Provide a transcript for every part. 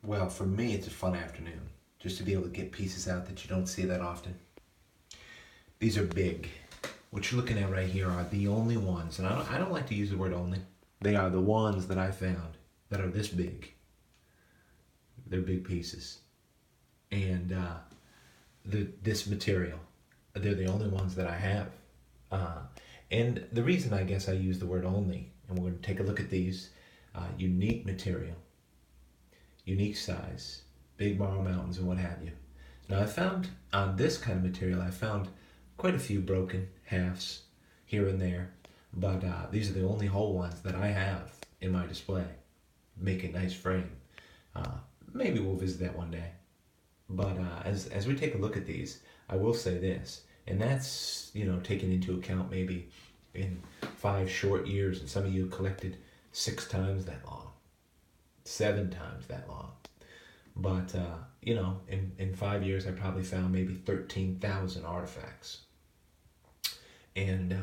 Well, for me, it's a fun afternoon. Just to be able to get pieces out that you don't see that often. These are big. What you're looking at right here are the only ones, and I don't like to use the word only. They are the ones that I found that are this big. They're big pieces. And this material, they're the only ones that I have. Uh, and the reason I guess I use the word only, and we're going to take a look at these, unique material, unique size, big marl mountains and what have you. Now I found on this kind of material, I found quite a few broken halves here and there, but these are the only whole ones that I have in my display. Make a nice frame. Uh, Maybe we'll visit that one day. But as we take a look at these, I will say this, and that's taking into account maybe in 5 short years, and some of you collected 6 times that long, 7 times that long. But in 5 years, I probably found maybe 13,000 artifacts, and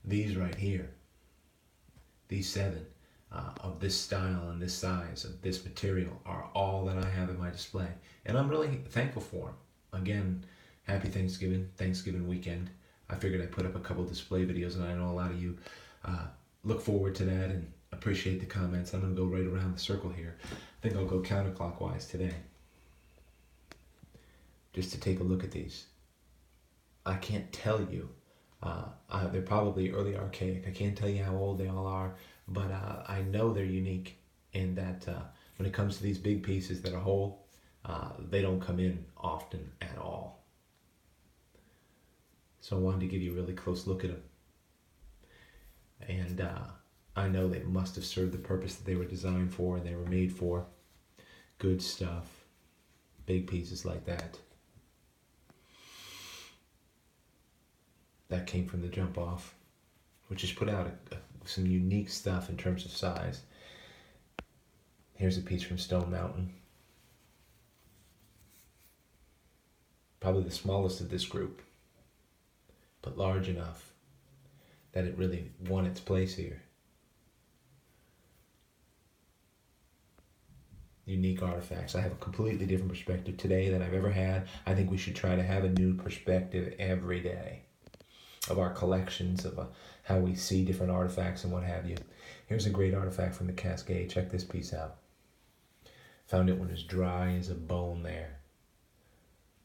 these right here, these 7 of this style and this size of this material are all that I have in my display. And I'm really thankful for them. Again, happy Thanksgiving weekend. I figured I'd put up a couple display videos, and I know a lot of you look forward to that and appreciate the comments. I'm going to go right around the circle here. I think I'll go counterclockwise today, just to take a look at these. I can't tell you. They're probably early archaic. I can't tell you how old they all are, but I know they're unique in that when it comes to these big pieces that are whole, they don't come in often at all. So I wanted to give you a really close look at them. And I know they must have served the purpose that they were designed for and they were made for. Good stuff. Big pieces like that. That came from the jump off, which has put out some unique stuff in terms of size. Here's a piece from Stone Mountain. Probably the smallest of this group, but large enough that it really won its place here. Unique artifacts. I have a completely different perspective today than I've ever had. I think we should try to have a new perspective every day of our collections, of how we see different artifacts and what have you. Here's a great artifact from the Cascade. Check this piece out. Found it when it was dry as a bone there.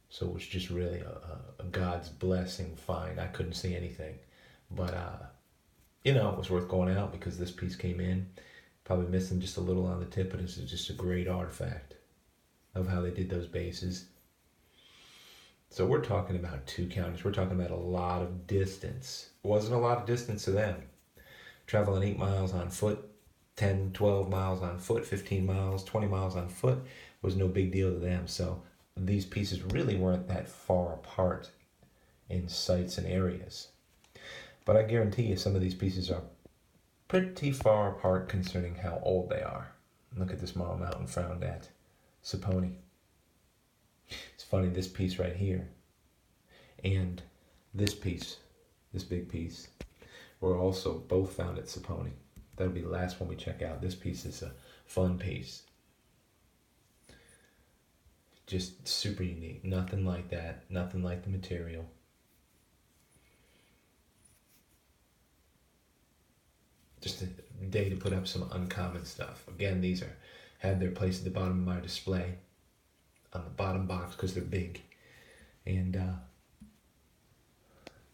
So it was just really a God's blessing find. I couldn't see anything. But, it was worth going out because this piece came in. Probably missing just a little on the tip, but this is just a great artifact of how they did those bases. So we're talking about 2 counties. We're talking about a lot of distance. It wasn't a lot of distance to them. Traveling 8 miles on foot, 10, 12 miles on foot, 15 miles, 20 miles on foot was no big deal to them. So these pieces really weren't that far apart in sites and areas. But I guarantee you some of these pieces are pretty far apart concerning how old they are. Look at this Marl Mountain found at Saponi. It's funny, this piece right here and this piece, this big piece, were also both found at Saponi. That'll be the last one we check out. This piece is a fun piece. Just super unique. Nothing like that. Nothing like the material. Just a day to put up some uncommon stuff. Again, these had their place at the bottom of my display, on the bottom box, because they're big, and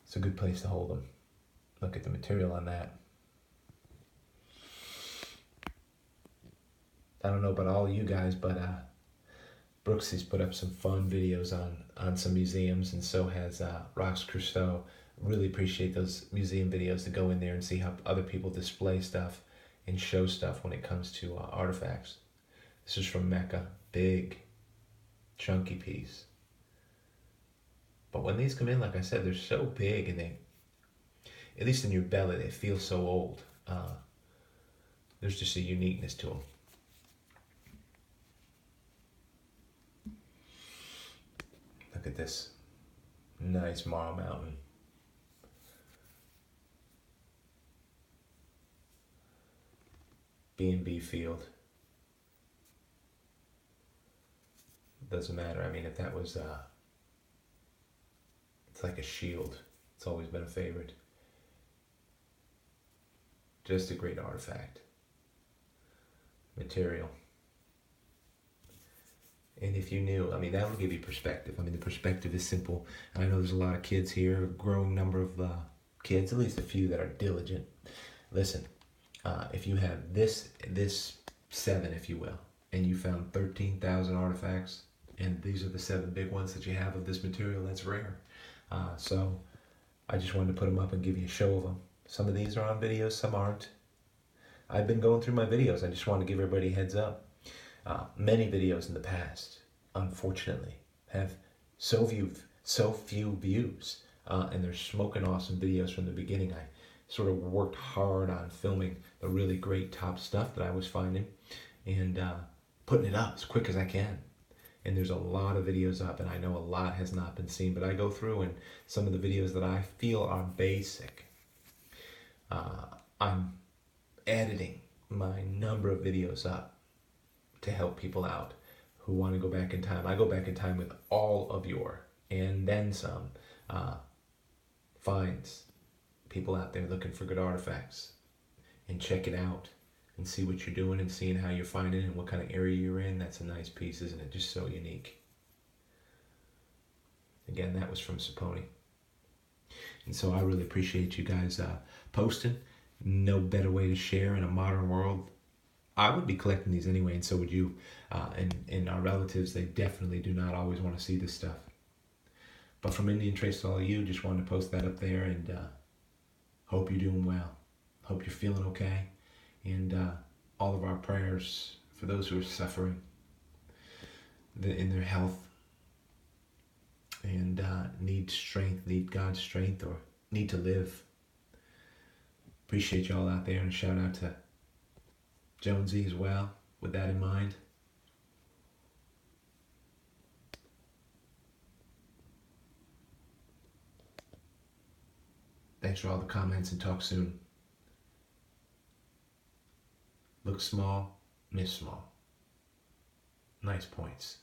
it's a good place to hold them. Look at the material on that. I don't know about all of you guys, but Brooksy's put up some fun videos on some museums, and so has Rox Crusoe. Really appreciate those museum videos to go in there and see how other people display stuff and show stuff when it comes to artifacts. This is from Mecca. Big, chunky piece. But when these come in, like I said, they're so big, and they, at least in your belly, they feel so old. There's just a uniqueness to them. Look at this nice Marl Mountain. B&B field. doesn't matter. I mean, if that was, it's like a shield. It's always been a favorite. Just a great artifact. Material. And if you knew, I mean, that will give you perspective. I mean, the perspective is simple. I know there's a lot of kids here, a growing number of kids, at least a few that are diligent. Listen, if you have this 7, if you will, and you found 13,000 artifacts, and these are the 7 big ones that you have of this material, that's rare. So I just wanted to put them up and give you a show of them. Some of these are on videos, some aren't. I've been going through my videos. I just want to give everybody a heads up. Many videos in the past, unfortunately, have so few views, and they're smoking awesome videos from the beginning. I sort of worked hard on filming the really great top stuff that I was finding and putting it up as quick as I can. And there's a lot of videos up, and I know a lot has not been seen, but I go through and some of the videos that I feel are basic, I'm editing my number of videos up to help people out who want to go back in time. I go back in time with all of your, and then some, finds. People out there looking for good artifacts, and check it out and see what you're doing and seeing how you're finding it and what kind of area you're in. That's a nice piece, isn't it? Just so unique. Again, that was from Saponi. And so I really appreciate you guys posting. No better way to share in a modern world. I would be collecting these anyway, and so would you. And our relatives, they definitely do not always want to see this stuff. But from Indian Trace to all of you, just wanted to post that up there, and hope you're doing well. Hope you're feeling okay. And all of our prayers for those who are suffering in their health and need strength, need God's strength, or need to live. Appreciate y'all out there, and a shout out to Jonesy as well, with that in mind. Thanks for all the comments, and talk soon. Look small, miss small. Nice points.